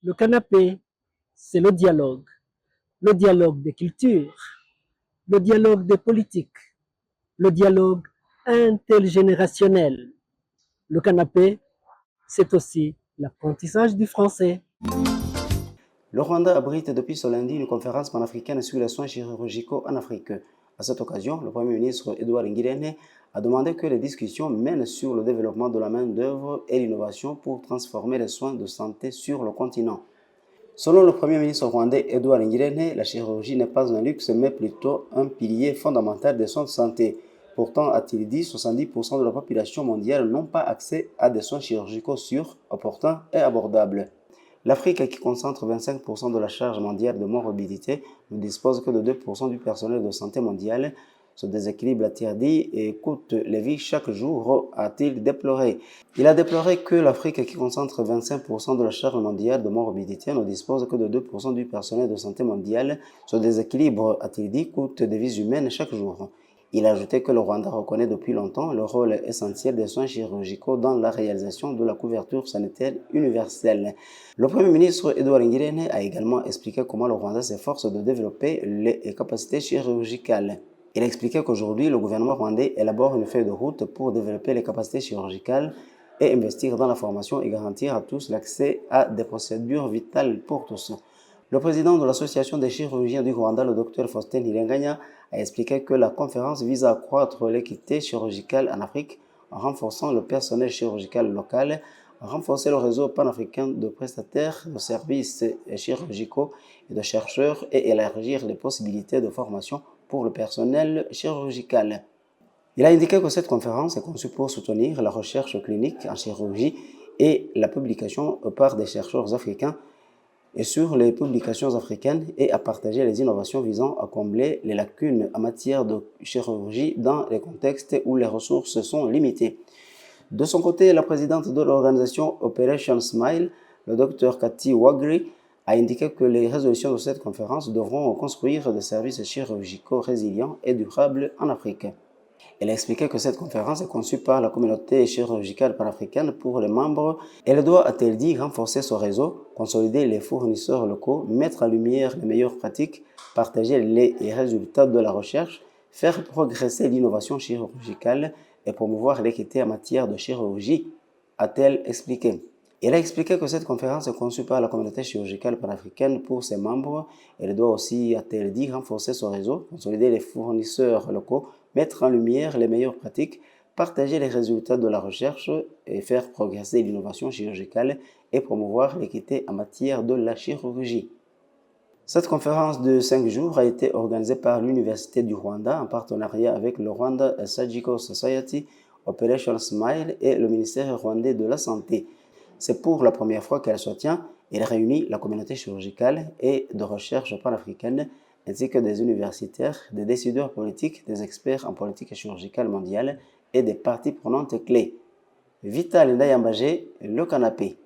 Le canapé, c'est le dialogue des cultures, le dialogue des politiques, le dialogue intergénérationnel. Le canapé, c'est aussi l'apprentissage du français. Le Rwanda abrite depuis ce lundi une conférence panafricaine sur les soins chirurgicaux en Afrique. À cette occasion, le Premier ministre Edouard Ngirente a demandé que les discussions mènent sur le développement de la main-d'œuvre et l'innovation pour transformer les soins de santé sur le continent. Selon le Premier ministre rwandais Edouard Ngirente, la chirurgie n'est pas un luxe mais plutôt un pilier fondamental des soins de santé. Pourtant, a-t-il dit, 70% de la population mondiale n'ont pas accès à des soins chirurgicaux sûrs, opportuns et abordables. L'Afrique, qui concentre 25% de la charge mondiale de morbidité, ne dispose que de 2% du personnel de santé mondial. Ce déséquilibre, a-t-il dit, et coûte les vies chaque jour, a-t-il déploré. Il a déploré que l'Afrique, qui concentre 25% de la charge mondiale de morbidité, ne dispose que de 2% du personnel de santé mondial. Ce déséquilibre, a-t-il dit, coûte des vies humaines chaque jour. Il a ajouté que le Rwanda reconnaît depuis longtemps le rôle essentiel des soins chirurgicaux dans la réalisation de la couverture sanitaire universelle. Le Premier ministre Edouard Ngirente a également expliqué comment le Rwanda s'efforce de développer les capacités chirurgicales. Il a expliqué qu'aujourd'hui, le gouvernement rwandais élabore une feuille de route pour développer les capacités chirurgicales et investir dans la formation et garantir à tous l'accès à des procédures vitales pour tous. Le président de l'Association des chirurgiens du Rwanda, le Dr Faustin Ntirenganya, a expliqué que la conférence vise à accroître l'équité chirurgicale en Afrique en renforçant le personnel chirurgical local, renforcer le réseau panafricain de prestataires de services chirurgicaux et de chercheurs et élargir les possibilités de formation pour le personnel chirurgical. Il a indiqué que cette conférence est conçue pour soutenir la recherche clinique en chirurgie et la publication par des chercheurs africains et sur les publications africaines et à partager les innovations visant à combler les lacunes en matière de chirurgie dans les contextes où les ressources sont limitées. De son côté, la présidente de l'organisation Operation Smile, le Dr Cathy Wagri, a indiqué que les résolutions de cette conférence devront construire des services chirurgicaux résilients et durables en Afrique. Elle a expliqué que cette conférence est conçue par la communauté chirurgicale panafricaine pour les membres. Elle doit, a-t-elle dit, renforcer son réseau, consolider les fournisseurs locaux, mettre en lumière les meilleures pratiques, partager les résultats de la recherche, faire progresser l'innovation chirurgicale et promouvoir l'équité en matière de chirurgie, a-t-elle expliqué. Elle a expliqué que cette conférence est conçue par la communauté chirurgicale panafricaine pour ses membres. Elle doit aussi, a-t-elle dit, renforcer son réseau, consolider les fournisseurs locaux, mettre en lumière les meilleures pratiques, partager les résultats de la recherche et faire progresser l'innovation chirurgicale et promouvoir l'équité en matière de la chirurgie. Cette conférence de 5 jours a été organisée par l'Université du Rwanda en partenariat avec le Rwanda Surgical Society, Operation Smile et le ministère rwandais de la Santé. C'est pour la première fois qu'elle se tient. Elle réunit la communauté chirurgicale et de recherche panafricaine ainsi que des universitaires, des décideurs politiques, des experts en politique chirurgicale mondiale et des parties prenantes clés. Vital Ndayambaje, le canapé.